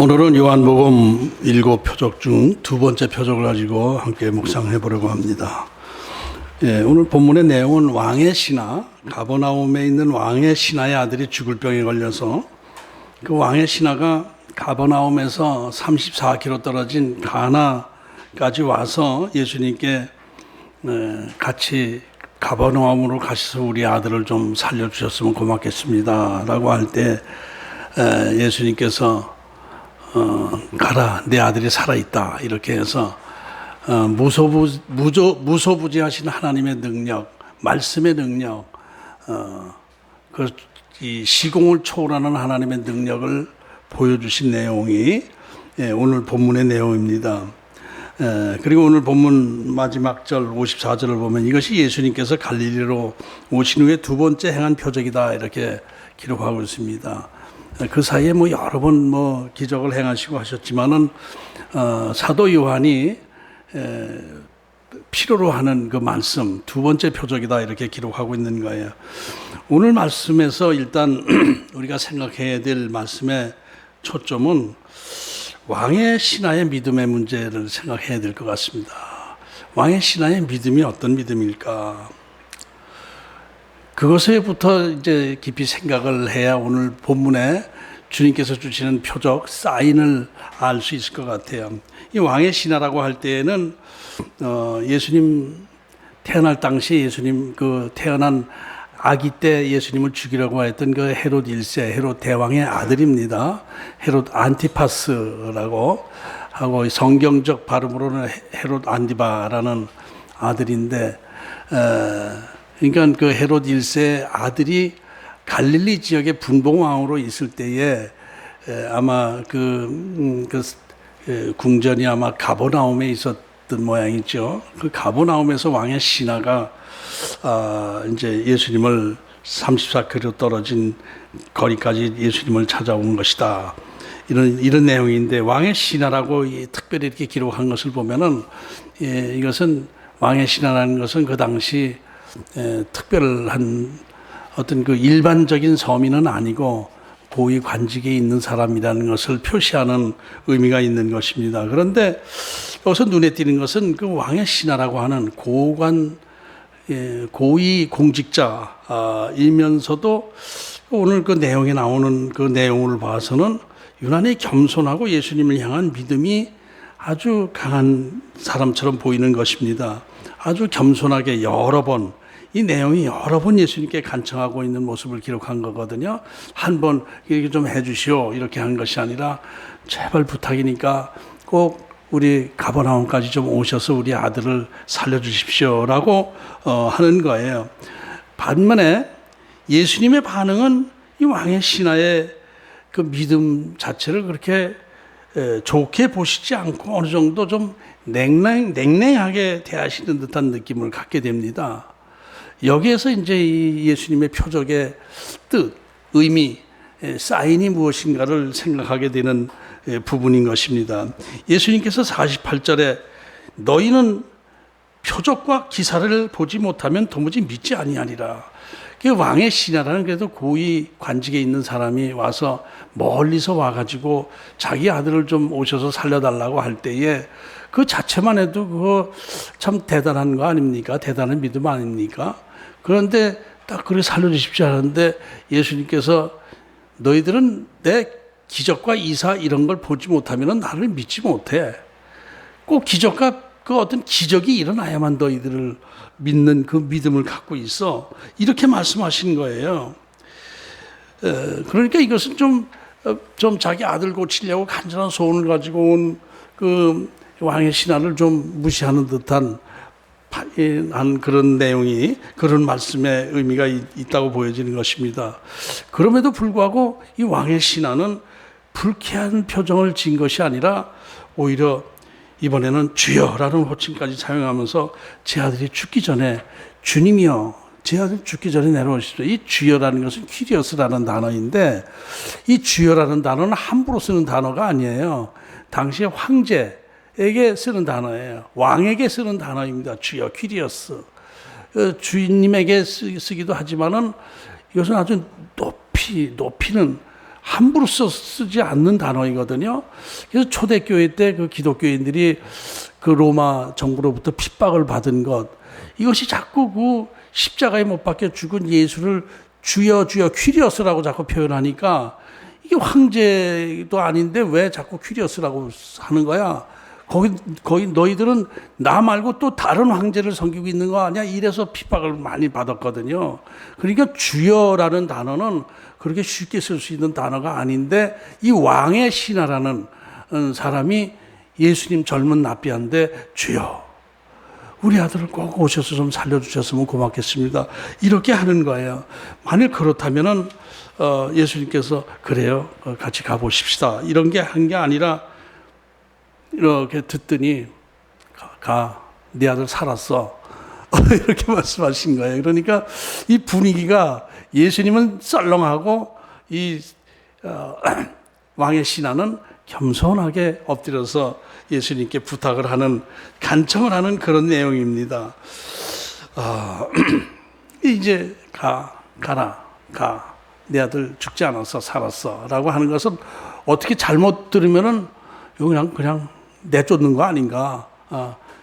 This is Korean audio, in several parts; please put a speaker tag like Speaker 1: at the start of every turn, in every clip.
Speaker 1: 오늘은 요한복음 7표적 중 두 번째 표적을 가지고 함께 묵상해 보려고 합니다. 오늘 본문의 내용은 왕의 신하, 가버나움에 있는 왕의 신하의 아들이 죽을 병에 걸려서 그 왕의 신하가 가버나움에서 34km 떨어진 가나까지 와서 예수님께 같이 가버나움으로 가셔서 우리 아들을 좀 살려주셨으면 고맙겠습니다 라고 할 때 예수님께서 가라, 내 아들이 살아있다 이렇게 해서 무소부지하신 하나님의 능력, 말씀의 능력, 이 시공을 초월하는 하나님의 능력을 보여주신 내용이 오늘 본문의 내용입니다. 그리고 오늘 본문 마지막 절 54절을 보면 이것이 예수님께서 갈릴리로 오신 후에 두 번째 행한 표적이다 이렇게 기록하고 있습니다. 그 사이에 여러 번 기적을 행하시고 하셨지만은 사도 요한이 필요로 하는 그 말씀 두 번째 표적이다 이렇게 기록하고 있는 거예요. 오늘 말씀에서 일단 우리가 생각해야 될 말씀의 초점은 왕의 신하의 믿음의 문제를 생각해야 될 것 같습니다. 왕의 신하의 믿음이 어떤 믿음일까? 그것에부터 이제 깊이 생각을 해야 오늘 본문에 주님께서 주시는 표적, 사인을 알 수 있을 것 같아요. 이 왕의 신하라고 할 때에는 예수님 태어날 당시 예수님 그 태어난 아기 때 예수님을 죽이려고 했던 그 헤롯 1세, 헤롯 대왕의 아들입니다. 헤롯 안티파스라고 하고 성경적 발음으로는 헤롯 안디바라는 아들인데 그러니까 그 헤롯 1세 아들이 갈릴리 지역의 분봉왕으로 있을 때에 아마 그 궁전이 아마 가버나움에 있었던 모양이죠. 그 가버나움에서 왕의 신하가 이제 예수님을 34km 떨어진 거리까지 예수님을 찾아온 것이다. 이런 내용인데 왕의 신하라고 특별히 이렇게 기록한 것을 보면은 이것은 왕의 신하라는 것은 그 당시 특별한 어떤 그 일반적인 서민은 아니고 고위 관직에 있는 사람이라는 것을 표시하는 의미가 있는 것입니다. 그런데 여기서 눈에 띄는 것은 그 왕의 신하라고 하는 고위 공직자이면서도 오늘 그 내용에 나오는 그 내용을 봐서는 유난히 겸손하고 예수님을 향한 믿음이 아주 강한 사람처럼 보이는 것입니다. 아주 겸손하게 여러 번, 이 내용이 여러 번 예수님께 간청하고 있는 모습을 기록한 거거든요. 한 번 이렇게 좀 해주시오 이렇게 한 것이 아니라 제발 부탁이니까 꼭 우리 가버나움까지 좀 오셔서 우리 아들을 살려주십시오라고 하는 거예요. 반면에 예수님의 반응은 이 왕의 신하의 그 믿음 자체를 그렇게 좋게 보시지 않고 어느 정도 좀 냉랭하게 대하시는 듯한 느낌을 갖게 됩니다. 여기에서 이제 이 예수님의 표적의 뜻, 의미, 사인이 무엇인가를 생각하게 되는 부분인 것입니다. 예수님께서 48절에 너희는 표적과 기사를 보지 못하면 도무지 믿지 아니하리라. 그 왕의 신하라는 그래도 고위 관직에 있는 사람이 와서 멀리서 와가지고 자기 아들을 좀 오셔서 살려달라고 할 때에 그 자체만 해도 그거 참 대단한 거 아닙니까? 대단한 믿음 아닙니까? 그런데 딱 그렇게 살려주십시오 하는데 예수님께서 너희들은 내 기적과 이사 이런 걸 보지 못하면 나를 믿지 못해. 꼭 기적과 그 어떤 기적이 일어나야만 너희들을 믿는 그 믿음을 갖고 있어. 이렇게 말씀하신 거예요. 그러니까 이것은 좀 자기 아들 고치려고 간절한 소원을 가지고 온 그 왕의 신하를 좀 무시하는 듯한 그런 내용이, 그런 말씀의 의미가 있다고 보여지는 것입니다. 그럼에도 불구하고 이 왕의 신하는 불쾌한 표정을 지은 것이 아니라 오히려 이번에는 주여라는 호칭까지 사용하면서 제 아들이 죽기 전에 주님이여 제 아들 죽기 전에 내려오십시오. 이 주여라는 것은 퀴리오스라는 단어인데 이 주여라는 단어는 함부로 쓰는 단어가 아니에요. 당시에 황제에게 쓰는 단어예요. 왕에게 쓰는 단어입니다. 주여, 퀴리오스. 주인님에게 쓰기도 하지만은 이것은 아주 높이는 함부로 쓰지 않는 단어이거든요. 그래서 초대교회 때 그 기독교인들이 그 로마 정부로부터 핍박을 받은 것, 이것이 자꾸 그 십자가에 못 박혀 죽은 예수를 주여 주여 퀴리어스라고 자꾸 표현하니까 이게 황제도 아닌데 왜 자꾸 퀴리어스라고 하는 거야? 거기 너희들은 나 말고 또 다른 황제를 섬기고 있는 거 아니야? 이래서 핍박을 많이 받았거든요. 그러니까 주여라는 단어는 그렇게 쉽게 쓸 수 있는 단어가 아닌데, 이 왕의 신하라는 사람이 예수님 젊은 납비한테 주여, 우리 아들을 꼭 오셔서 좀 살려주셨으면 고맙겠습니다, 이렇게 하는 거예요. 만일 그렇다면은 예수님께서 그래요, 같이 가보십시다, 이런 게 한 게 아니라 이렇게 듣더니 네 아들 살았어 이렇게 말씀하신 거예요. 그러니까 이 분위기가, 예수님은 썰렁하고 이 왕의 신하는 겸손하게 엎드려서 예수님께 부탁을 하는, 간청을 하는 그런 내용입니다. 이제 가라, 내 아들 죽지 않았어, 살았어 라고 하는 것은 어떻게 잘못 들으면은 그냥 내쫓는 거 아닌가,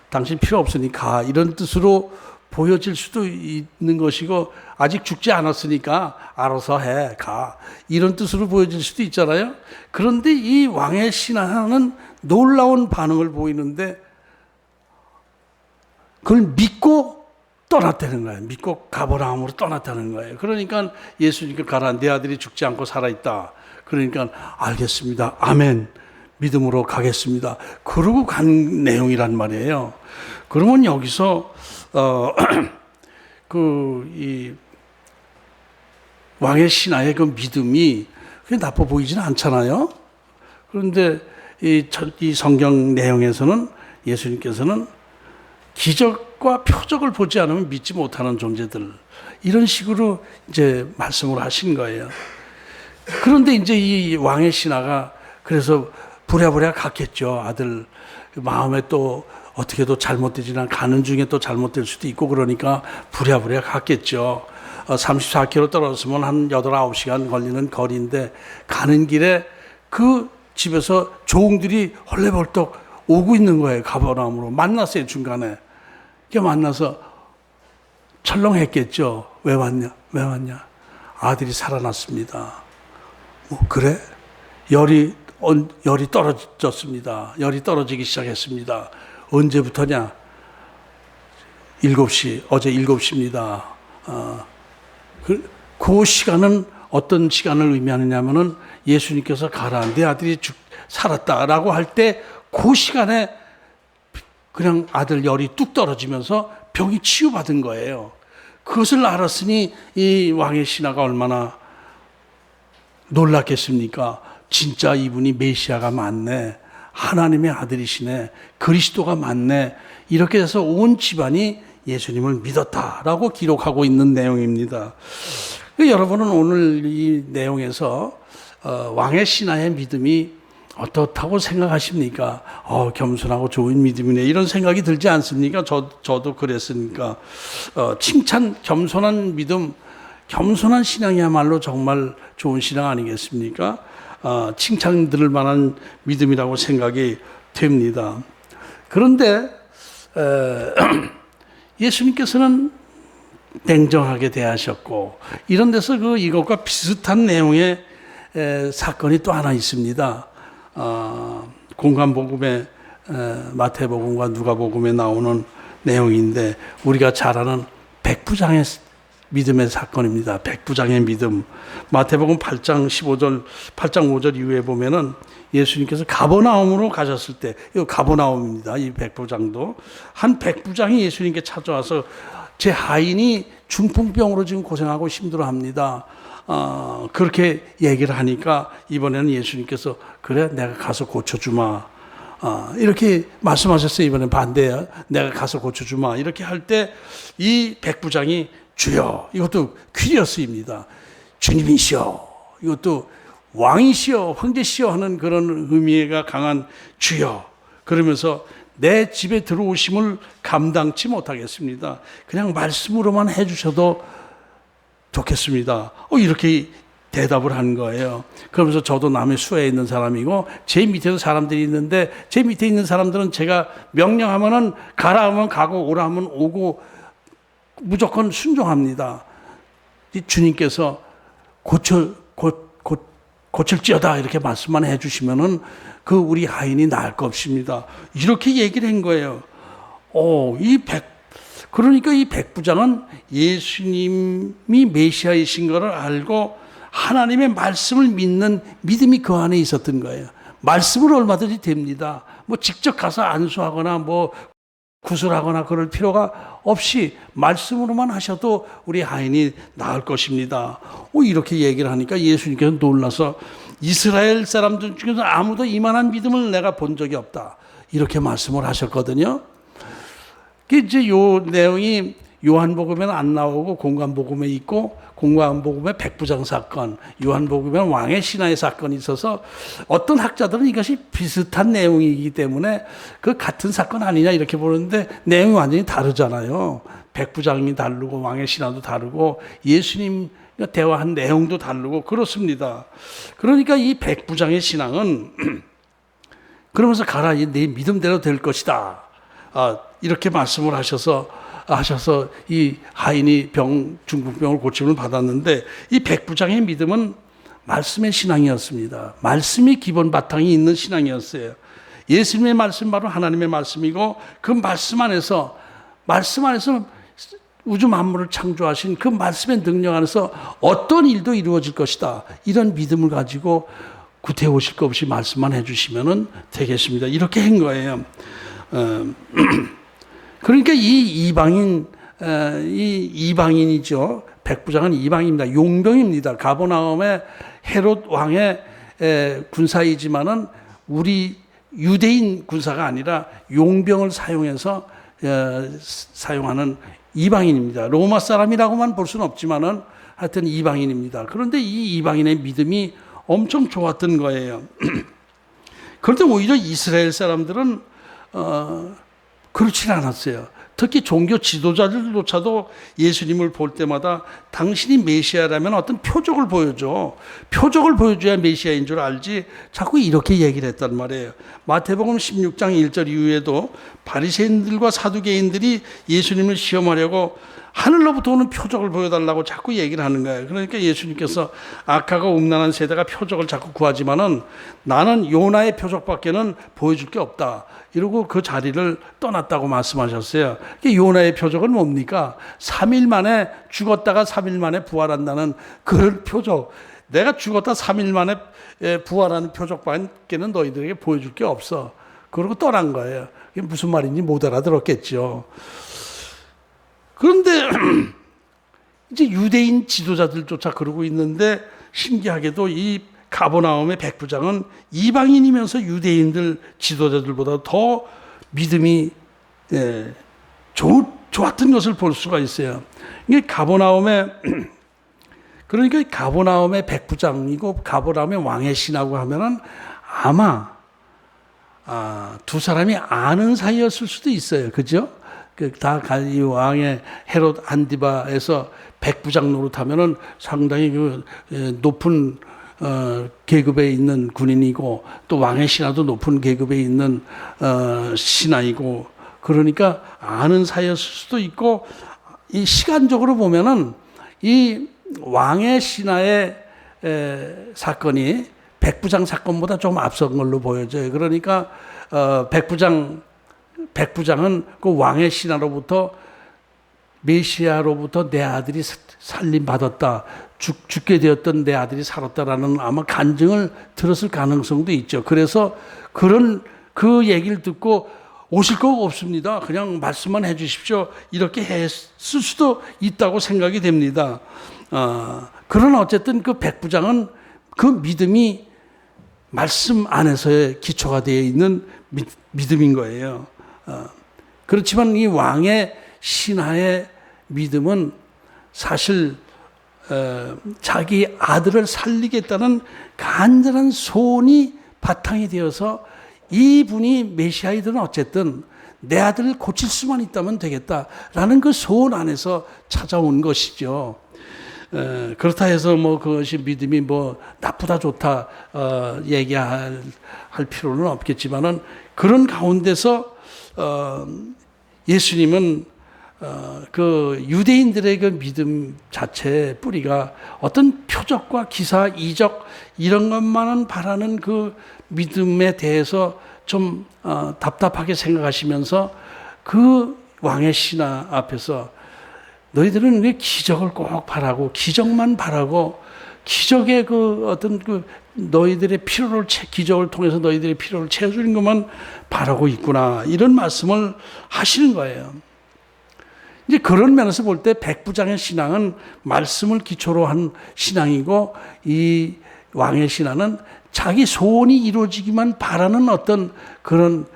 Speaker 1: 당신 필요 없으니까, 이런 뜻으로 보여질 수도 있는 것이고, 아직 죽지 않았으니까 알아서 해, 가, 이런 뜻으로 보여질 수도 있잖아요. 그런데 이 왕의 신하는 놀라운 반응을 보이는데 그걸 믿고 떠났다는 거예요. 믿고 가버나움으로 떠났다는 거예요. 그러니까 예수님께 가라, 내 아들이 죽지 않고 살아있다. 그러니까 알겠습니다, 아멘, 믿음으로 가겠습니다, 그러고 간 내용이란 말이에요. 그러면 여기서 이 왕의 신하의 그 믿음이 그게 나빠 보이지는 않잖아요. 그런데 이 성경 내용에서는 예수님께서는 기적과 표적을 보지 않으면 믿지 못하는 존재들, 이런 식으로 이제 말씀을 하신 거예요. 그런데 이제 이 왕의 신하가 그래서 부랴부랴 갔겠죠. 아들 마음에 또 어떻게도 잘못되지는, 가는 중에 또 잘못될 수도 있고, 그러니까 부랴부랴 갔겠죠. 34km 떨어졌으면 한 8, 9시간 걸리는 거리인데, 가는 길에 그 집에서 종들이 헐레벌떡 오고 있는 거예요. 가버나움으로 만났어요. 중간에 만나서 철렁했겠죠. 왜 왔냐? 아들이 살아났습니다. 그래? 열이 떨어졌습니다. 열이 떨어지기 시작했습니다. 언제부터냐? 7시, 어제 7시입니다. 그 시간은 어떤 시간을 의미하느냐면은, 예수님께서 가라, 내 아들이 살았다라고 할 때 그 시간에 그냥 아들 열이 뚝 떨어지면서 병이 치유받은 거예요. 그것을 알았으니 이 왕의 신하가 얼마나 놀랐겠습니까? 진짜 이분이 메시아가 맞네, 하나님의 아들이시네, 그리스도가 맞네, 이렇게 해서 온 집안이 예수님을 믿었다라고 기록하고 있는 내용입니다. 여러분은 오늘 이 내용에서 왕의 신하의 믿음이 어떻다고 생각하십니까? 겸손하고 좋은 믿음이네, 이런 생각이 들지 않습니까? 저도 그랬으니까. 겸손한 믿음, 겸손한 신앙이야말로 정말 좋은 신앙 아니겠습니까? 칭찬 들을 만한 믿음이라고 생각이 됩니다. 그런데 예수님께서는 냉정하게 대하셨고, 이런 데서 이것과 비슷한 내용의 사건이 또 하나 있습니다. 공간복음에, 마태복음과 누가복음에 나오는 내용인데, 우리가 잘 아는 백부장의 믿음의 사건입니다. 백부장의 믿음. 마태복음 8장 5절 이후에 보면은 예수님께서 가버나움으로 가셨을 때, 이 가버나움입니다. 이 백부장도. 한 백부장이 예수님께 찾아와서, 제 하인이 중풍병으로 지금 고생하고 힘들어합니다. 그렇게 얘기를 하니까 이번에는 예수님께서 그래, 내가 가서 고쳐주마, 이렇게 말씀하셨어요. 이번엔 반대야. 내가 가서 고쳐주마, 이렇게 할 때 이 백부장이 주여, 이것도 퀴리어스입니다. 주님이시여, 이것도 왕이시여, 황제시여 하는 그런 의미가 강한 주여, 그러면서 내 집에 들어오심을 감당치 못하겠습니다. 그냥 말씀으로만 해주셔도 좋겠습니다. 이렇게 대답을 한 거예요. 그러면서 저도 남의 수하에 있는 사람이고 제 밑에도 사람들이 있는데 제 밑에 있는 사람들은 제가 명령하면은 가라 하면 가고 오라 하면 오고 무조건 순종합니다. 주님께서 고칠지어다 이렇게 말씀만 해주시면은 그 우리 하인이 나을 것 없습니다. 이렇게 얘기를 한 거예요. 그러니까 이 백부장은 예수님이 메시아이신 것을 알고 하나님의 말씀을 믿는 믿음이 그 안에 있었던 거예요. 말씀은 얼마든지 됩니다. 뭐 직접 가서 안수하거나 뭐 구술하거나 그럴 필요가 없이 말씀으로만 하셔도 우리 하인이 나을 것입니다. 이렇게 얘기를 하니까 예수님께서 놀라서 이스라엘 사람들 중에서 아무도 이만한 믿음을 내가 본 적이 없다. 이렇게 말씀을 하셨거든요. 이제 요 내용이 요한복음에는 안 나오고 공관복음에 있고 공관복음에 백부장 사건, 요한복음에는 왕의 신하의 사건이 있어서 어떤 학자들은 이것이 비슷한 내용이기 때문에 그 같은 사건 아니냐 이렇게 보는데 내용이 완전히 다르잖아요. 백부장이 다르고 왕의 신하도 다르고 예수님 대화한 내용도 다르고 그렇습니다. 그러니까 이 백부장의 신앙은 그러면서 가라, 내 믿음대로 될 것이다. 이렇게 말씀을 하셔서 이 하인이 중풍병을 고침을 받았는데 이 백부장의 믿음은 말씀의 신앙이었습니다. 말씀이 기본 바탕이 있는 신앙이었어요. 예수님의 말씀 바로 하나님의 말씀이고 그 말씀 안에서 우주 만물을 창조하신 그 말씀의 능력 안에서 어떤 일도 이루어질 것이다. 이런 믿음을 가지고 구태오실 것 없이 말씀만 해주시면 되겠습니다. 이렇게 한 거예요. 그러니까 이 이방인이죠. 백부장은 이방인입니다. 용병입니다. 가버나움의 헤롯 왕의 군사이지만은 우리 유대인 군사가 아니라 용병을 사용해서 사용하는 이방인입니다. 로마 사람이라고만 볼 수는 없지만은 하여튼 이방인입니다. 그런데 이 이방인의 믿음이 엄청 좋았던 거예요. 그런데 오히려 이스라엘 사람들은 그렇지 않았어요. 특히 종교 지도자들조차도 예수님을 볼 때마다 당신이 메시아라면 어떤 표적을 보여줘. 표적을 보여줘야 메시아인 줄 알지. 자꾸 이렇게 얘기를 했단 말이에요. 마태복음 16장 1절 이후에도 바리새인들과 사두개인들이 예수님을 시험하려고 하늘로부터 오는 표적을 보여달라고 자꾸 얘기를 하는 거예요. 그러니까 예수님께서 악하고 음란한 세대가 표적을 자꾸 구하지만은 나는 요나의 표적밖에는 보여줄 게 없다. 이러고 그 자리를 떠났다고 말씀하셨어요. 요나의 표적은 뭡니까? 3일 만에 죽었다가 3일 만에 부활한다는 그런 표적. 내가 죽었다 3일 만에 부활하는 표적밖에는 너희들에게 보여줄 게 없어. 그러고 떠난 거예요. 이게 무슨 말인지 못 알아들었겠죠. 그런데 이제 유대인 지도자들조차 그러고 있는데 신기하게도 이 가버나움의 백부장은 이방인이면서 유대인들 지도자들보다 더 믿음이 좋았던 것을 볼 수가 있어요. 이게 그러니까 가버나움의 백부장이고 가버나움의 왕의 신하고 하면은 아마 두 사람이 아는 사이였을 수도 있어요. 그죠? 이 왕의 헤롯 안디바에서 백부장 노릇하면은 상당히 높은 계급에 있는 군인이고 또 왕의 신하도 높은 계급에 있는 신하이고 그러니까 아는 사이였을 수도 있고 이 시간적으로 보면은 이 왕의 신하의 사건이 백부장 사건보다 좀 앞선 걸로 보여져요. 그러니까 백부장은 그 왕의 신하로부터 메시아로부터 내 아들이 살림 받았다. 죽게 되었던 내 아들이 살았다라는 아마 간증을 들었을 가능성도 있죠. 그래서 그 얘기를 듣고 오실 거 없습니다. 그냥 말씀만 해 주십시오. 이렇게 했을 수도 있다고 생각이 됩니다. 그러나 어쨌든 그 백부장은 그 믿음이 말씀 안에서의 기초가 되어 있는 믿음인 거예요. 그렇지만 이 왕의 신하의 믿음은 사실 자기 아들을 살리겠다는 간절한 소원이 바탕이 되어서 이분이 메시아이든 어쨌든 내 아들을 고칠 수만 있다면 되겠다라는 그 소원 안에서 찾아온 것이죠. 그렇다 해서 뭐 그것이 믿음이 뭐 나쁘다 좋다 얘기할 필요는 없겠지만은 그런 가운데서 예수님은 그 유대인들의 그 믿음 자체의 뿌리가 어떤 표적과 기사, 이적 이런 것만은 바라는 그 믿음에 대해서 좀 답답하게 생각하시면서 그 왕의 신하 앞에서 너희들은 왜 기적을 꼭 바라고 기적만 바라고 기적의 그 어떤 그 너희들의 필요를 기적을 통해서 너희들의 필요를 채워주는 것만 바라고 있구나 이런 말씀을 하시는 거예요. 이제 그런 면에서 볼 때 백부장의 신앙은 말씀을 기초로 한 신앙이고 이 왕의 신앙은 자기 소원이 이루어지기만 바라는 어떤 그런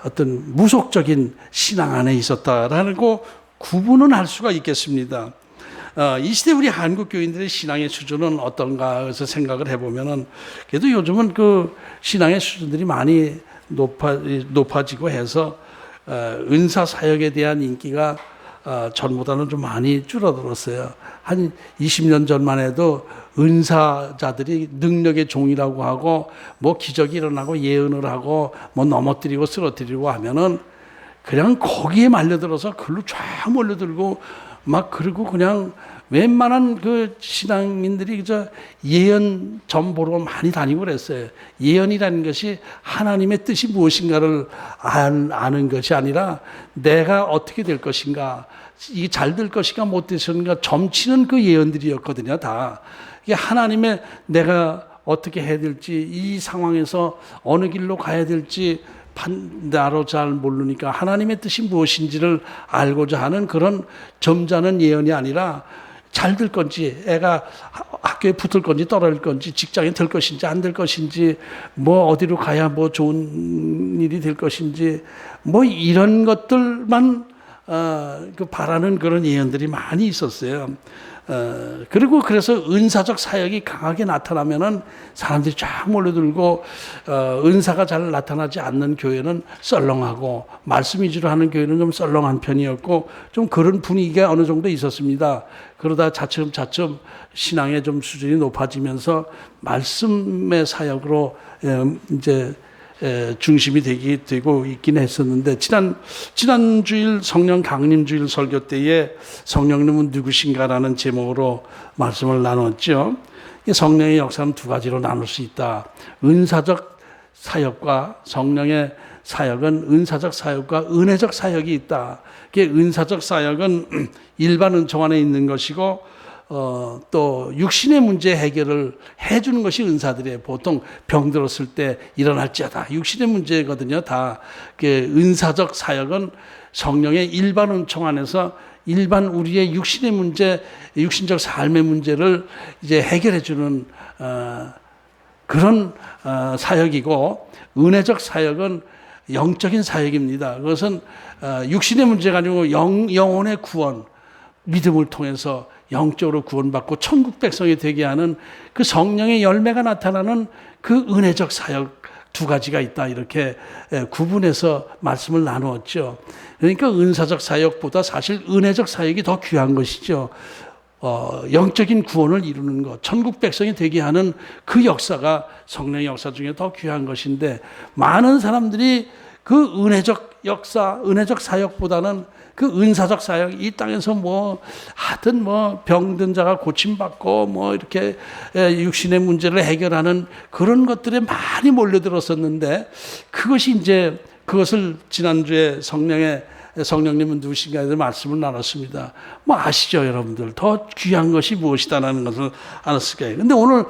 Speaker 1: 어떤 무속적인 신앙 안에 있었다라고 구분은 할 수가 있겠습니다. 이 시대 우리 한국 교인들의 신앙의 수준은 어떤가 해서 생각을 해보면은 그래도 요즘은 그 신앙의 수준들이 많이 높아지고 해서 은사 사역에 대한 인기가 전보다는 좀 많이 줄어들었어요. 한 20년 전만 해도 은사자들이 능력의 종이라고 하고 뭐 기적이 일어나고 예언을 하고 뭐 넘어뜨리고 쓰러뜨리고 하면은 그냥 거기에 말려들어서 글로 쫙 몰려들고 막 그러고 그냥 웬만한 그 신앙인들이 그저 예언 전보로 많이 다니고 그랬어요. 예언이라는 것이 하나님의 뜻이 무엇인가를 아는 것이 아니라 내가 어떻게 될 것인가, 이게 잘 될 것인가 못 될 것인가 점치는 그 예언들이었거든요. 다 이게 하나님의 내가 어떻게 해야 될지 이 상황에서 어느 길로 가야 될지 나로 잘 모르니까 하나님의 뜻이 무엇인지를 알고자 하는 그런 점잖은 예언이 아니라 잘 될 건지 애가 학교에 붙을 건지 떨어질 건지 직장에 될 것인지 안 될 것인지 뭐 어디로 가야 뭐 좋은 일이 될 것인지 뭐 이런 것들만 그 바라는 그런 예언들이 많이 있었어요. 그리고 그래서 은사적 사역이 강하게 나타나면은 사람들이 쫙 몰려들고 은사가 잘 나타나지 않는 교회는 썰렁하고 말씀 위주로 하는 교회는 좀 썰렁한 편이었고 좀 그런 분위기가 어느 정도 있었습니다. 그러다 차츰 신앙의 좀 수준이 높아지면서 말씀의 사역으로 이제 중심이 되고 있긴 했었는데 지난 주일 성령 강림 주일 설교 때에 성령님은 누구신가라는 제목으로 말씀을 나눴죠. 성령의 역사는 두 가지로 나눌 수 있다. 은사적 사역과 성령의 사역은 은사적 사역과 은혜적 사역이 있다. 은사적 사역은 일반 은총 안에 있는 것이고 또 육신의 문제 해결을 해주는 것이 은사들이에요. 보통 병 들었을 때 일어날지어다 육신의 문제거든요. 다 은사적 사역은 성령의 일반 은총 안에서 일반 우리의 육신의 문제, 육신적 삶의 문제를 이제 해결해주는 그런 사역이고 은혜적 사역은 영적인 사역입니다. 그것은 육신의 문제가 아니고 영혼의 구원, 믿음을 통해서 영적으로 구원받고 천국 백성이 되게 하는 그 성령의 열매가 나타나는 그 은혜적 사역 두 가지가 있다. 이렇게 구분해서 말씀을 나누었죠. 그러니까 은사적 사역보다 사실 은혜적 사역이 더 귀한 것이죠. 영적인 구원을 이루는 것, 천국 백성이 되게 하는 그 역사가 성령의 역사 중에 더 귀한 것인데 많은 사람들이 그 은혜적 역사, 은혜적 사역보다는 그 은사적 사역, 이 땅에서 뭐 하든 뭐 병든 자가 고침받고 뭐 이렇게 육신의 문제를 해결하는 그런 것들에 많이 몰려들었었는데 그것이 이제 그것을 지난주에 성령님은 누구신가에 대해서 말씀을 나눴습니다. 뭐 아시죠, 여러분들? 더 귀한 것이 무엇이다라는 것을 알았을 거예요. 근데 오늘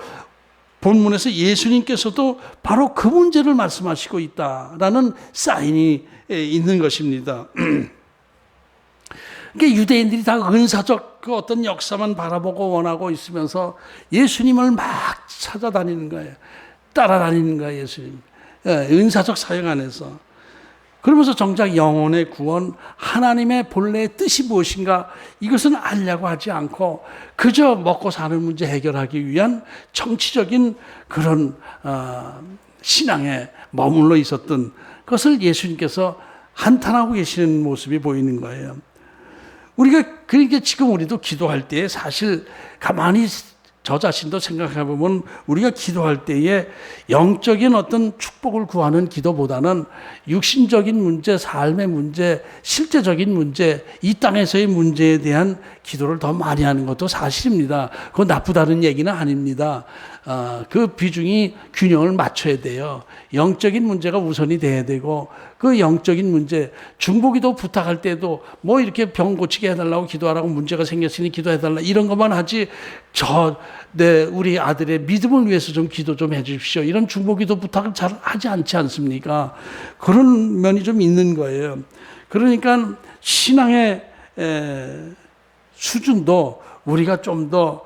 Speaker 1: 본문에서 예수님께서도 바로 그 문제를 말씀하시고 있다라는 사인이 있는 것입니다. 그러니까 유대인들이 다 은사적 그 어떤 역사만 바라보고 원하고 있으면서 예수님을 막 찾아다니는 거예요. 따라다니는 거예요, 예수님. 은사적 사역 안에서. 그러면서 정작 영혼의 구원, 하나님의 본래의 뜻이 무엇인가 이것은 알려고 하지 않고 그저 먹고 사는 문제 해결하기 위한 정치적인 그런 신앙에 머물러 있었던 것을 예수님께서 한탄하고 계시는 모습이 보이는 거예요. 우리가 그러니까 지금 우리도 기도할 때에 사실 가만히 저 자신도 생각해 보면 우리가 기도할 때에 영적인 어떤 축복을 구하는 기도보다는 육신적인 문제, 삶의 문제, 실제적인 문제, 이 땅에서의 문제에 대한 기도를 더 많이 하는 것도 사실입니다. 그건 나쁘다는 얘기는 아닙니다. 그 비중이 균형을 맞춰야 돼요. 영적인 문제가 우선이 돼야 되고 그 영적인 문제, 중보기도 부탁할 때도 뭐 이렇게 병 고치게 해달라고 기도하라고 문제가 생겼으니 기도해달라 이런 것만 하지 우리 아들의 믿음을 위해서 좀 기도 좀 해주십시오. 이런 중보기도 부탁을 잘 하지 않지 않습니까? 그런 면이 좀 있는 거예요. 그러니까 신앙의 수준도 우리가 좀 더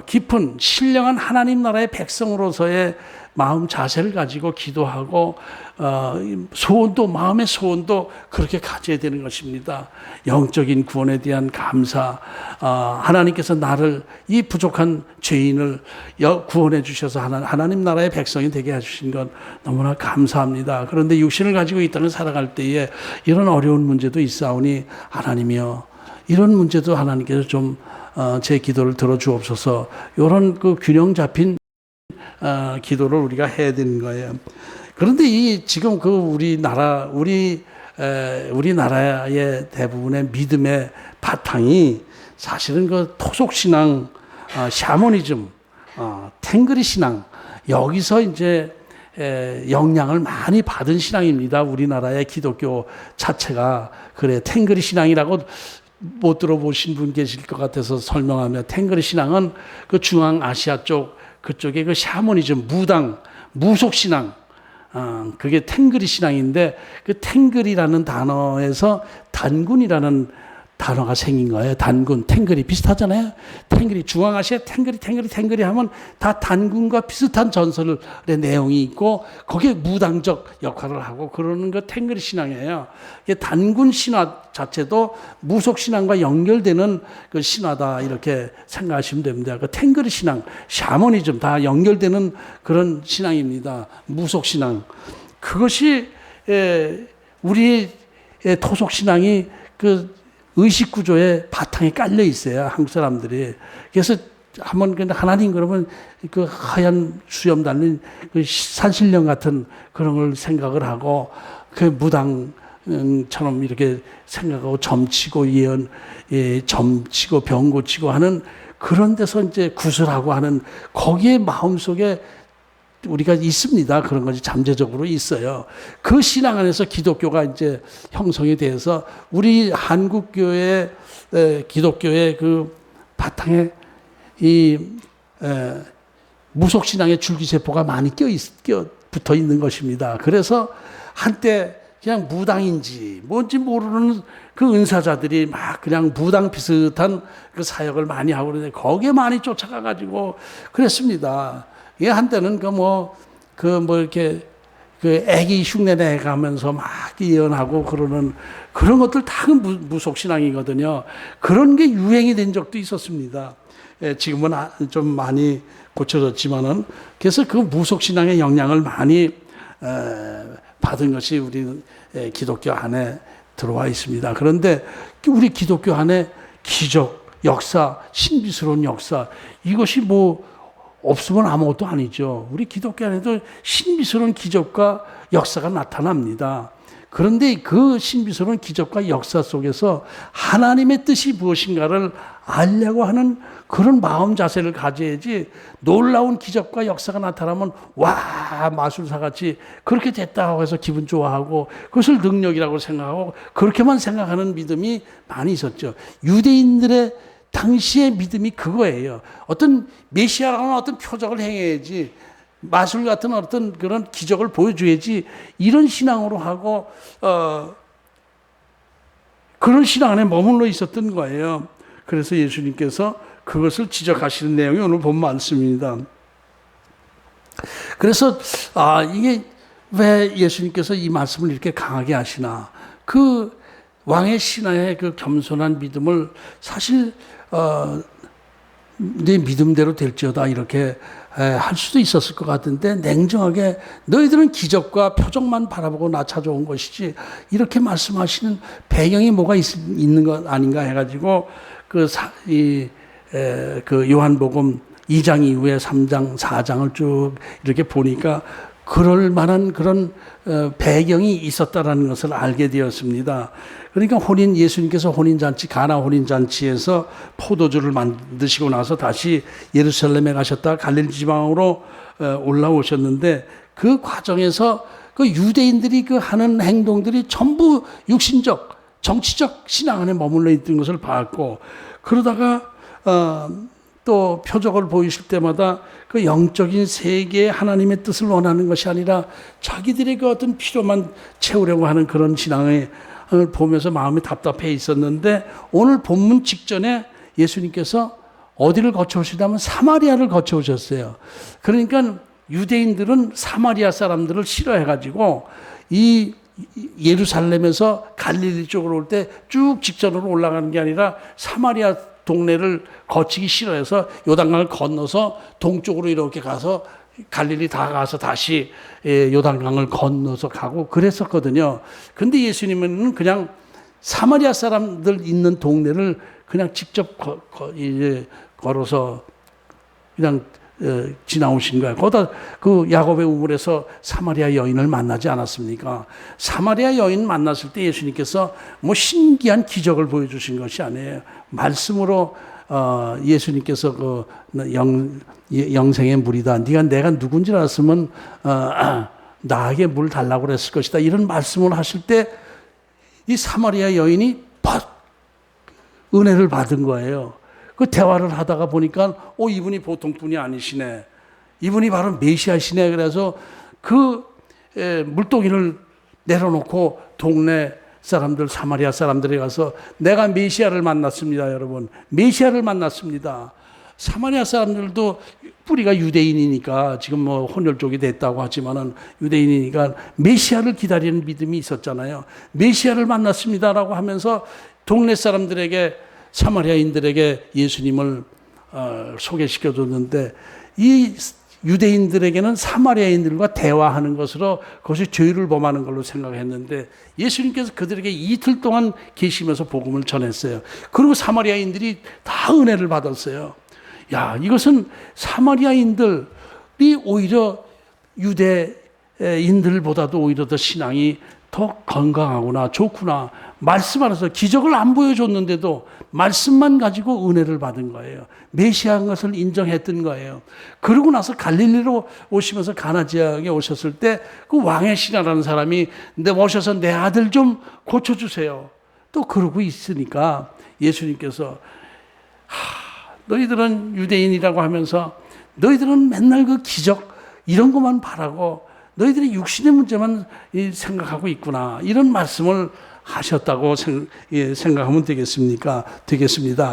Speaker 1: 깊은 신령한 하나님 나라의 백성으로서의 마음 자세를 가지고 기도하고 소원도 마음의 소원도 그렇게 가져야 되는 것입니다. 영적인 구원에 대한 감사, 하나님께서 나를 이 부족한 죄인을 구원해 주셔서 하나님 나라의 백성이 되게 해주신 것 너무나 감사합니다. 그런데 육신을 가지고 이 땅을 살아갈 때에 이런 어려운 문제도 있사오니 하나님이여 이런 문제도 하나님께서 좀 제 기도를 들어주옵소서. 이런 그 균형 잡힌 기도를 우리가 해야 되는 거예요. 그런데 지금 우리나라의 대부분의 믿음의 바탕이 사실은 그 토속신앙, 샤머니즘, 탱그리 신앙, 여기서 이제 영향을 많이 받은 신앙입니다. 우리나라의 기독교 자체가. 그래, 탱그리 신앙이라고 못 들어보신 분 계실 것 같아서 설명하면 탱그리 신앙은 그 중앙아시아 쪽 그쪽에 그 샤머니즘, 무속신앙, 그게 탱그리 신앙인데 그 탱그리라는 단어에서 단군이라는 단어가 생긴 거예요. 단군, 탱그리 비슷하잖아요. 탱그리, 중앙아시아 탱그리 하면 다 단군과 비슷한 전설의 내용이 있고 거기에 무당적 역할을 하고 그러는 거 탱그리 신앙이에요. 단군 신화 자체도 무속 신앙과 연결되는 그 신화다 이렇게 생각하시면 됩니다. 그 탱그리 신앙, 샤머니즘 다 연결되는 그런 신앙입니다. 무속 신앙. 그것이 우리의 토속 신앙이 그 의식 구조의 바탕에 깔려 있어요. 한국 사람들이. 그래서 한번 하나님 그러면 그 하얀 수염 달린 그 산신령 같은 그런 걸 생각을 하고 그 무당처럼 이렇게 생각하고 점치고 점치고 병 고치고 하는 그런 데서 이제 구슬하고 하는 거기에 마음속에 우리가 있습니다. 그런 것이 잠재적으로 있어요. 그 신앙 안에서 기독교가 이제 형성이 돼서 우리 한국교회 기독교의 그 바탕에 무속신앙의 줄기세포가 많이 붙어 있는 것입니다. 그래서 한때 그냥 무당인지 뭔지 모르는 그 은사자들이 막 그냥 무당 비슷한 그 사역을 많이 하고 그러는데 거기에 많이 쫓아가가지고 그랬습니다. 예, 한때는 이렇게 애기 흉내내 가면서 막 예언하고 그러는 그런 것들 다 무속신앙이거든요. 그런 게 유행이 된 적도 있었습니다. 예, 지금은 좀 많이 고쳐졌지만은 그래서 그 무속신앙의 영향을 많이 받은 것이 우리 기독교 안에 들어와 있습니다. 그런데 우리 기독교 안에 기적, 역사, 신비스러운 역사 이것이 없으면 아무것도 아니죠. 우리 기독교 안에도 신비스러운 기적과 역사가 나타납니다. 그런데 그 신비스러운 기적과 역사 속에서 하나님의 뜻이 무엇인가를 알려고 하는 그런 마음 자세를 가져야지 놀라운 기적과 역사가 나타나면 와 마술사같이 그렇게 됐다고 해서 기분 좋아하고 그것을 능력이라고 생각하고 그렇게만 생각하는 믿음이 많이 있었죠. 유대인들의 당시의 믿음이 그거예요. 어떤 메시아라는 어떤 표적을 행해야지 마술 같은 어떤 그런 기적을 보여줘야지 이런 신앙으로 하고 그런 신앙 안에 머물러 있었던 거예요. 그래서 예수님께서 그것을 지적하시는 내용이 오늘 본 말씀입니다. 그래서 이게 왜 예수님께서 이 말씀을 이렇게 강하게 하시나? 그 왕의 신하의 그 겸손한 믿음을 사실 내 믿음대로 될지어다 이렇게 할 수도 있었을 것 같은데 냉정하게 너희들은 기적과 표적만 바라보고 나 찾아온 것이지 이렇게 말씀하시는 배경이 뭐가 있는 것 아닌가 해가지고 그 요한복음 2장 이후에 3장, 4장을 쭉 이렇게 보니까 그럴 만한 그런 배경이 있었다라는 것을 알게 되었습니다. 그러니까 예수님께서 혼인잔치, 가나 혼인잔치에서 포도주를 만드시고 나서 다시 예루살렘에 가셨다가 갈릴리 지방으로 올라오셨는데 그 과정에서 그 유대인들이 그 하는 행동들이 전부 육신적, 정치적 신앙 안에 머물러 있던 것을 봤고 그러다가 또 표적을 보이실 때마다 그 영적인 세계의 하나님의 뜻을 원하는 것이 아니라 자기들의 그 어떤 필요만 채우려고 하는 그런 신앙을 보면서 마음이 답답해 있었는데 오늘 본문 직전에 예수님께서 어디를 거쳐오시냐면 사마리아를 거쳐오셨어요. 그러니까 유대인들은 사마리아 사람들을 싫어해가지고 이 예루살렘에서 갈릴리 쪽으로 올 때 쭉 직전으로 올라가는 게 아니라 사마리아 동네를 거치기 싫어해서 요단강을 건너서 동쪽으로 이렇게 가서 갈릴리 다 가서 다시 요단강을 건너서 가고 그랬었거든요. 근데 예수님은 그냥 사마리아 사람들 있는 동네를 그냥 직접 걸어서 그냥 지나오신 거예요. 거기다 그 야곱의 우물에서 사마리아 여인을 만나지 않았습니까? 사마리아 여인 만났을 때 예수님께서 뭐 신기한 기적을 보여주신 것이 아니에요. 말씀으로 예수님께서 그 영생의 물이다. 네가 내가 누군지 알았으면 나에게 물 달라고 그랬을 것이다. 이런 말씀을 하실 때 이 사마리아 여인이 은혜를 받은 거예요. 그 대화를 하다가 보니까 이분이 보통 분이 아니시네. 이분이 바로 메시아시네. 그래서 그 물동이를 내려놓고 동네 사람들, 사마리아 사람들에 가서 내가 메시아를 만났습니다, 여러분. 메시아를 만났습니다. 사마리아 사람들도 뿌리가 유대인이니까 지금 뭐 혼혈족이 됐다고 하지만은 유대인이니까 메시아를 기다리는 믿음이 있었잖아요. 메시아를 만났습니다라고 하면서 동네 사람들에게 사마리아인들에게 예수님을 소개시켜 줬는데 이 유대인들에게는 사마리아인들과 대화하는 것으로 그것이 죄를 범하는 걸로 생각했는데 예수님께서 그들에게 이틀 동안 계시면서 복음을 전했어요. 그리고 사마리아인들이 다 은혜를 받았어요. 야, 이것은 사마리아인들이 오히려 유대인들보다도 오히려 더 신앙이 더 건강하구나, 좋구나. 말씀 안에서 기적을 안 보여줬는데도 말씀만 가지고 은혜를 받은 거예요. 메시아인 것을 인정했던 거예요. 그러고 나서 갈릴리로 오시면서 가나 지역에 오셨을 때 그 왕의 신하라는 사람이 오셔서 내 아들 좀 고쳐주세요. 또 그러고 있으니까 예수님께서 너희들은 유대인이라고 하면서 너희들은 맨날 그 기적 이런 것만 바라고 너희들이 육신의 문제만 생각하고 있구나. 이런 말씀을 하셨다고 생각하면 되겠습니다.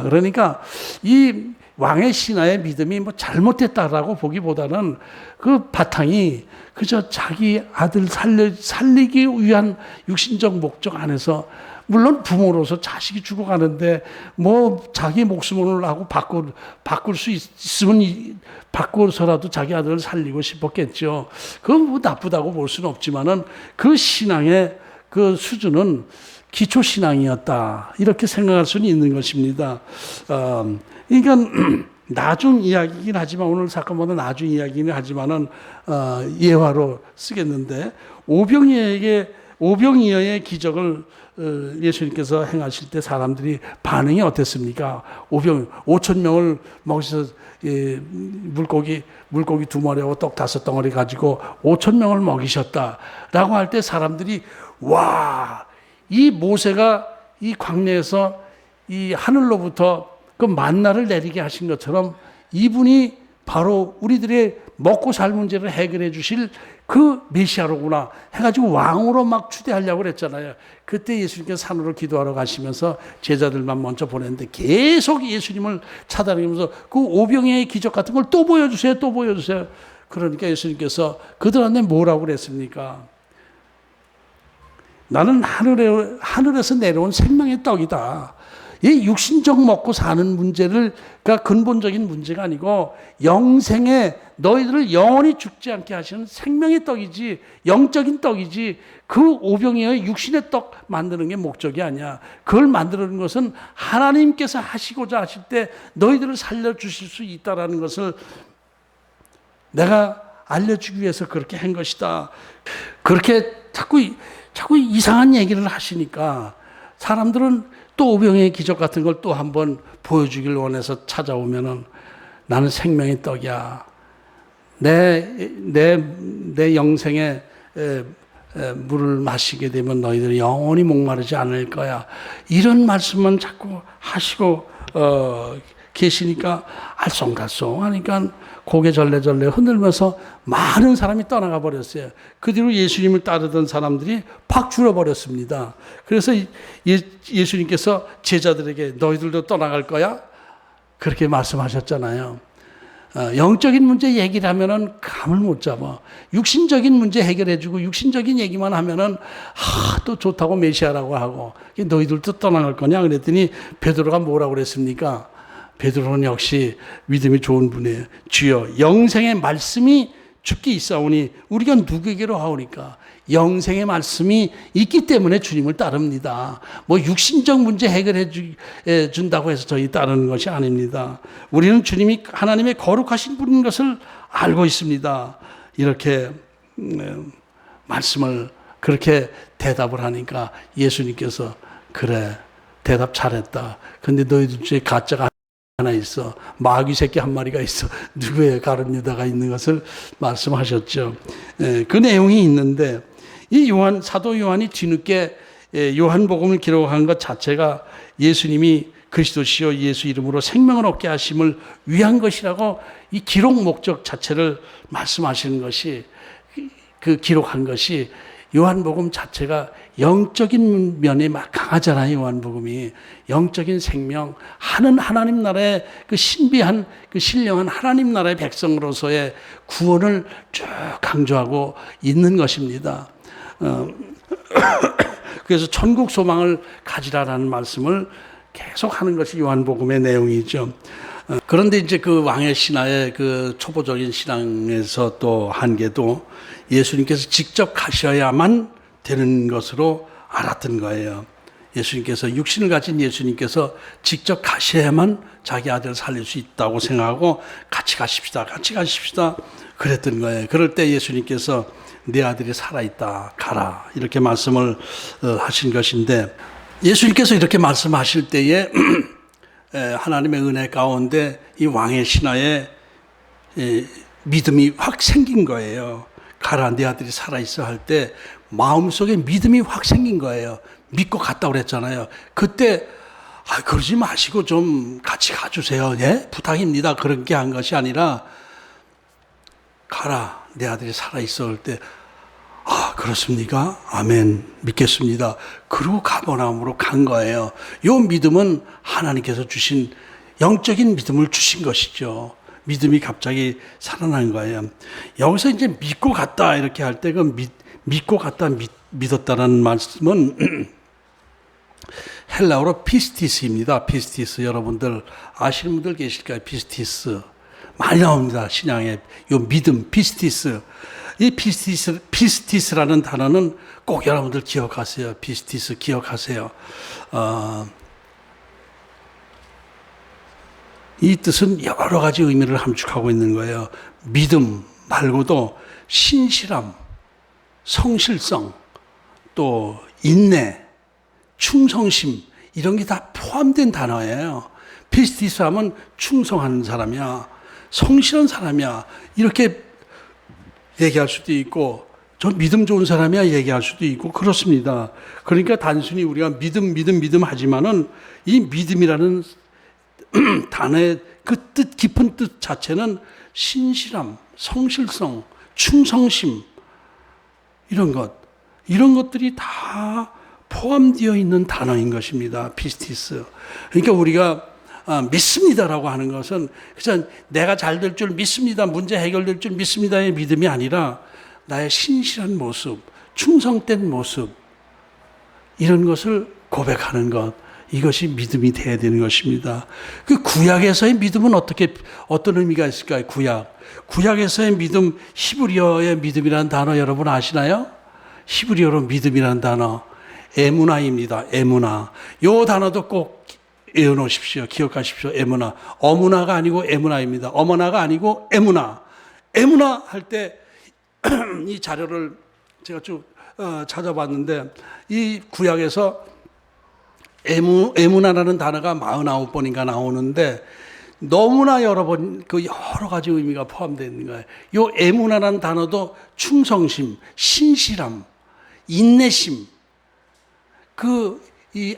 Speaker 1: 그러니까 이 왕의 신하의 믿음이 뭐 잘못됐다라고 보기보다는 그 바탕이 그저 자기 아들 살리기 위한 육신적 목적 안에서 물론 부모로서 자식이 죽어가는데 뭐 자기 목숨을 하고 바꿀 수 있으면 바꿔서라도 자기 아들을 살리고 싶었겠죠. 그건 뭐 나쁘다고 볼 수는 없지만은 그 신앙의 그 수준은 기초 신앙이었다 이렇게 생각할 수는 있는 것입니다. 그러니까 나중 이야기이긴 하지만 오늘 사건보다 나중 이야기는 하지만은 예화로 쓰겠는데 오병이어의 기적을 예수님께서 행하실 때 사람들이 반응이 어땠습니까? 5천 명을 먹이셔서 물고기 2마리하고 떡 5덩어리 가지고 5천 명을 먹이셨다라고 할 때 사람들이 와, 이 모세가 이 광야에서 이 하늘로부터 그 만나를 내리게 하신 것처럼 이분이 바로 우리들의 먹고 살 문제를 해결해 주실 그 메시아로구나 해가지고 왕으로 막 추대하려고 그랬잖아요. 그때 예수님께서 산으로 기도하러 가시면서 제자들만 먼저 보냈는데 계속 예수님을 찾아다니면서 그 오병이어의 기적 같은 걸 또 보여주세요. 또 보여주세요. 그러니까 예수님께서 그들한테 뭐라고 그랬습니까? 나는 하늘에서 내려온 생명의 떡이다. 이 육신적 먹고 사는 문제가 근본적인 문제가 아니고 영생에 너희들을 영원히 죽지 않게 하시는 생명의 떡이지, 영적인 떡이지, 그 오병이어의 육신의 떡 만드는 게 목적이 아니야. 그걸 만드는 것은 하나님께서 하시고자 하실 때 너희들을 살려주실 수 있다는 것을 내가 알려주기 위해서 그렇게 한 것이다. 그렇게 자꾸 이상한 얘기를 하시니까 사람들은 또 오병이의 기적 같은 걸 또 한번 보여주길 원해서 찾아오면은 나는 생명의 떡이야. 내 영생에 물을 마시게 되면 너희들이 영원히 목마르지 않을 거야. 이런 말씀만 자꾸 하시고 계시니까 알쏭달쏭하니까 고개 절레절레 흔들면서 많은 사람이 떠나가 버렸어요. 그 뒤로 예수님을 따르던 사람들이 팍 줄어버렸습니다. 그래서 예수님께서 제자들에게 너희들도 떠나갈 거야? 그렇게 말씀하셨잖아요. 영적인 문제 얘기를 하면은 감을 못 잡아. 육신적인 문제 해결해주고 육신적인 얘기만 하면은 또 좋다고 메시아라고 하고 너희들도 떠나갈 거냐 그랬더니 베드로가 뭐라고 그랬습니까? 베드로는 역시 믿음이 좋은 분이에요. 주여 영생의 말씀이 주께 있사오니 우리가 누구에게로 하오니까. 영생의 말씀이 있기 때문에 주님을 따릅니다. 뭐 육신적 문제 해결해 준다고 해서 저희 따르는 것이 아닙니다. 우리는 주님이 하나님의 거룩하신 분인 것을 알고 있습니다. 이렇게 말씀을 그렇게 대답을 하니까 예수님께서 그래 대답 잘했다. 근데 너희들 중에 가짜가 하나 있어. 마귀 새끼 한 마리가 있어. 누구의 가룟 유다가 있는 것을 말씀하셨죠. 그 내용이 있는데 이 사도 요한이 뒤늦게 요한복음을 기록한 것 자체가 예수님이 그리스도시요 예수 이름으로 생명을 얻게 하심을 위한 것이라고 이 기록 목적 자체를 말씀하시는 것이 그 기록한 것이 요한복음 자체가 영적인 면이 막 강하잖아요. 요한복음이 영적인 생명, 하나님 나라의 그 신비한 그 신령한 하나님 나라의 백성으로서의 구원을 쭉 강조하고 있는 것입니다. 그래서 천국 소망을 가지라라는 말씀을 계속 하는 것이 요한복음의 내용이죠. 그런데 이제 그 왕의 신화의 그 초보적인 신앙에서 또 한계도 예수님께서 직접 가셔야만 되는 것으로 알았던 거예요. 예수님께서 육신을 가진 예수님께서 직접 가셔야만 자기 아들을 살릴 수 있다고 생각하고 같이 가십시다 그랬던 거예요. 그럴 때 예수님께서 내 아들이 살아있다 가라 이렇게 말씀을 하신 것인데 예수님께서 이렇게 말씀하실 때에 하나님의 은혜 가운데 이 왕의 신하에 믿음이 확 생긴 거예요. 가라 내 아들이 살아있어 할 때 마음속에 믿음이 확 생긴 거예요. 믿고 갔다 그랬잖아요. 그때 그러지 마시고 좀 같이 가주세요. 예? 부탁입니다. 그렇게 한 것이 아니라 가라 내 아들이 살아있어 할 때 그렇습니까? 아멘 믿겠습니다. 그리고 가버나움으로 간 거예요. 이 믿음은 하나님께서 주신 영적인 믿음을 주신 것이죠. 믿음이 갑자기 살아난 거예요. 여기서 이제 믿고 갔다 이렇게 할 때 그 믿고 갔다 믿었다는 말씀은 헬라어로 피스티스입니다. 피스티스 여러분들 아시는 분들 계실까요? 피스티스 많이 나옵니다. 신앙에 요 믿음 피스티스. 이 피스티스라는 단어는 꼭 여러분들 기억하세요. 피스티스 기억하세요. 이 뜻은 여러 가지 의미를 함축하고 있는 거예요. 믿음 말고도 신실함, 성실성, 또 인내, 충성심 이런 게 다 포함된 단어예요. 피스티스 하면 충성하는 사람이야, 성실한 사람이야 이렇게 얘기할 수도 있고 저 믿음 좋은 사람이야 얘기할 수도 있고 그렇습니다. 그러니까 단순히 우리가 믿음 하지만은 이 믿음이라는 단어의 그 뜻 깊은 뜻 자체는 신실함, 성실성, 충성심 이런 것들이 다 포함되어 있는 단어인 것입니다. 피스티스. 그러니까 우리가 믿습니다라고 하는 것은 그냥 내가 잘 될 줄 믿습니다, 문제 해결될 줄 믿습니다의 믿음이 아니라 나의 신실한 모습, 충성된 모습 이런 것을 고백하는 것. 이것이 믿음이 돼야 되는 것입니다. 그 구약에서의 믿음은 어떤 의미가 있을까요? 구약에서의 믿음, 히브리어의 믿음이라는 단어 여러분 아시나요? 히브리어로 믿음이라는 단어, 에무나입니다. 에무나. 요 단어도 꼭 외워놓으십시오. 기억하십시오. 에무나. 어무나가 아니고 에무나입니다. 어머나가 아니고 에무나. 에무나 할 때 이 자료를 제가 쭉 찾아봤는데 이 구약에서 에무나라는 단어가 49번인가 나오는데 너무나 여러 가지 의미가 포함되어 있는 거예요. 요 에무나라는 단어도 충성심, 신실함, 인내심, 이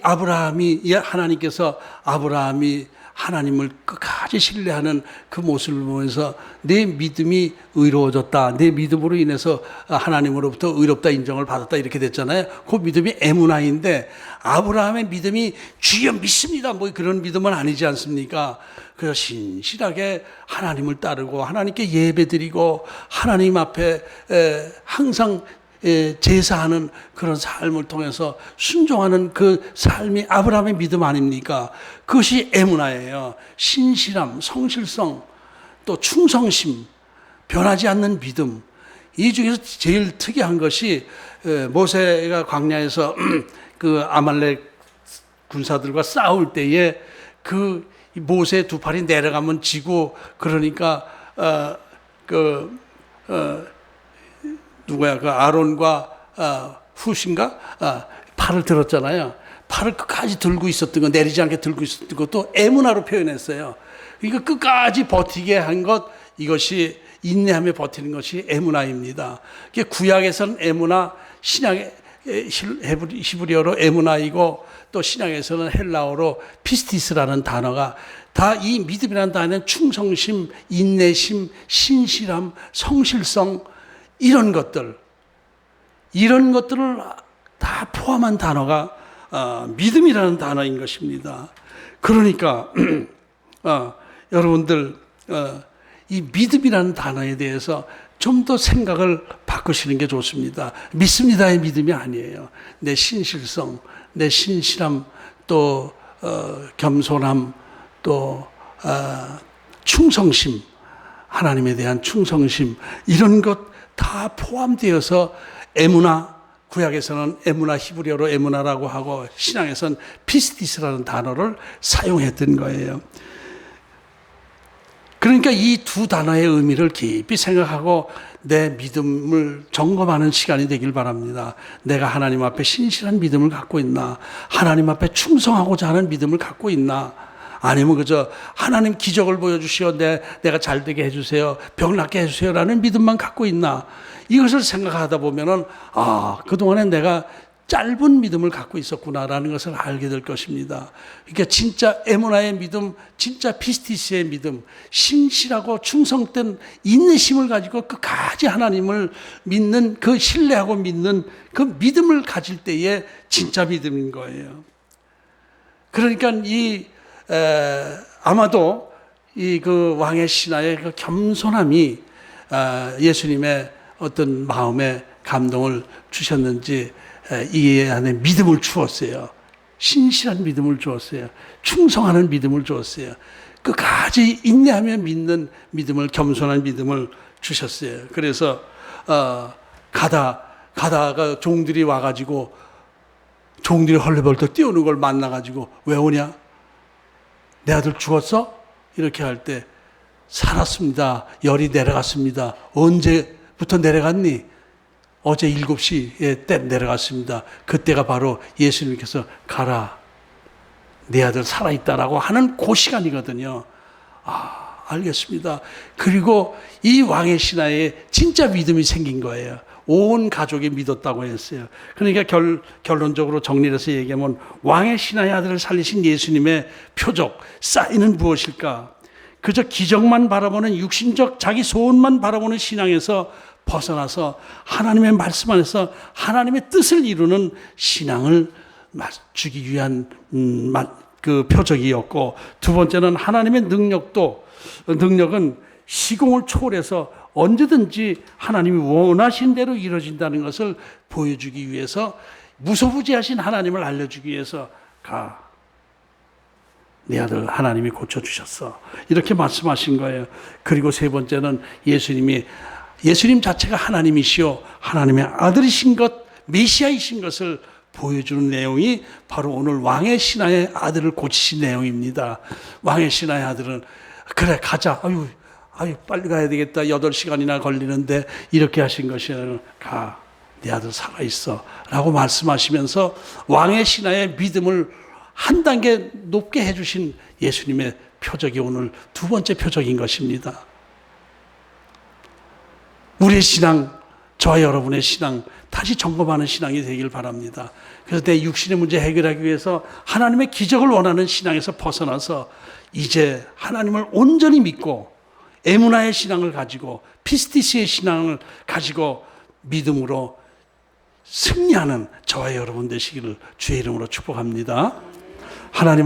Speaker 1: 하나님께서 아브라함이 하나님을 끝까지 신뢰하는 그 모습을 보면서 내 믿음이 의로워졌다. 내 믿음으로 인해서 하나님으로부터 의롭다 인정을 받았다. 이렇게 됐잖아요. 그 믿음이 에무나인데 아브라함의 믿음이 주여 믿습니다. 뭐 그런 믿음은 아니지 않습니까? 그래서 신실하게 하나님을 따르고 하나님께 예배드리고 하나님 앞에 항상 제사하는 그런 삶을 통해서 순종하는 그 삶이 아브라함의 믿음 아닙니까? 그것이 에무나예요. 신실함, 성실성, 또 충성심, 변하지 않는 믿음. 이 중에서 제일 특이한 것이 모세가 광야에서 그 아말렉 군사들과 싸울 때에 그 모세의 두 팔이 내려가면 지고 그러니까 누구야? 그 아론과 훗인가? 팔을 들었잖아요. 팔을 끝까지 들고 있었던 거, 내리지 않게 들고 있었던 것도 에무나로 표현했어요. 그러니까 끝까지 버티게 한 것, 이것이 인내하며 버티는 것이 에무나입니다. 구약에서는 에무나, 신약의 히브리어로 에무나이고 또 신약에서는 헬라어로 피스티스라는 단어가 다 이 믿음이라는 단어는 충성심, 인내심, 신실함, 성실성 이런 것들을 다 포함한 단어가 믿음이라는 단어인 것입니다. 그러니까 여러분들 이 믿음이라는 단어에 대해서 좀 더 생각을 바꾸시는 게 좋습니다. 믿습니다의 믿음이 아니에요. 내 신실성, 내 신실함, 또 겸손함, 또 충성심, 하나님에 대한 충성심 이런 것 다 포함되어서 에무나, 구약에서는 에무나 히브리어로 에무나라고 하고 신약에서는 피스티스라는 단어를 사용했던 거예요. 그러니까 이 두 단어의 의미를 깊이 생각하고 내 믿음을 점검하는 시간이 되길 바랍니다. 내가 하나님 앞에 신실한 믿음을 갖고 있나? 하나님 앞에 충성하고자 하는 믿음을 갖고 있나? 아니면 그저 하나님 기적을 보여주시어 내가 잘되게 해주세요, 병 낫게 해주세요라는 믿음만 갖고 있나? 이것을 생각하다 보면은 그동안에 내가 짧은 믿음을 갖고 있었구나라는 것을 알게 될 것입니다. 그러니까 진짜 에무나의 믿음, 진짜 피스티스의 믿음, 신실하고 충성된 인내심을 가지고 끝까지 하나님을 믿는 그 신뢰하고 믿는 그 믿음을 가질 때에 진짜 믿음인 거예요. 그러니까 아마도 그 왕의 신하의 그 겸손함이 예수님의 어떤 마음에 감동을 주셨는지 이 안에 믿음을 주었어요. 신실한 믿음을 주었어요. 충성하는 믿음을 주었어요. 끝까지 인내하며 믿는 믿음을, 겸손한 믿음을 주셨어요. 그래서 가다가 종들이 와가지고 종들이 헐레벌떡 뛰어오는 걸 만나가지고 왜 오냐? 내 아들 죽었어? 이렇게 할 때 살았습니다. 열이 내려갔습니다. 언제부터 내려갔니? 어제 7시에 때 내려갔습니다. 그때가 바로 예수님께서 가라, 내 아들 살아있다라고 하는 그 시간이거든요. 알겠습니다. 그리고 이 왕의 신하에 진짜 믿음이 생긴 거예요. 온 가족이 믿었다고 했어요. 그러니까 결론적으로 정리를 해서 얘기하면 왕의 신하의 아들을 살리신 예수님의 표적, 사인은 무엇일까? 그저 기적만 바라보는 육신적 자기 소원만 바라보는 신앙에서 벗어나서 하나님의 말씀 안에서 하나님의 뜻을 이루는 신앙을 주기 위한 그 표적이었고, 두 번째는 하나님의 능력은 시공을 초월해서 언제든지 하나님이 원하신 대로 이루어진다는 것을 보여주기 위해서, 무소부지하신 하나님을 알려주기 위해서 내 아들 하나님이 고쳐주셨어. 이렇게 말씀하신 거예요. 그리고 세 번째는 예수님 자체가 하나님이시요 하나님의 아들이신 것, 메시아이신 것을 보여주는 내용이 바로 오늘 왕의 신하의 아들을 고치신 내용입니다. 왕의 신하의 아들은 그래 가자. 아유 빨리 가야 되겠다. 8시간이나 걸리는데 이렇게 하신 것이 아니라 가. 내 아들 살아있어 라고 말씀하시면서 왕의 신하의 믿음을 한 단계 높게 해주신 예수님의 표적이 오늘 두 번째 표적인 것입니다. 우리의 신앙, 저와 여러분의 신앙 다시 점검하는 신앙이 되길 바랍니다. 그래서 내 육신의 문제 해결하기 위해서 하나님의 기적을 원하는 신앙에서 벗어나서 이제 하나님을 온전히 믿고 에무나의 신앙을 가지고 피스티스의 신앙을 가지고 믿음으로 승리하는 저와 여러분 되시기를 주의 이름으로 축복합니다. 하나님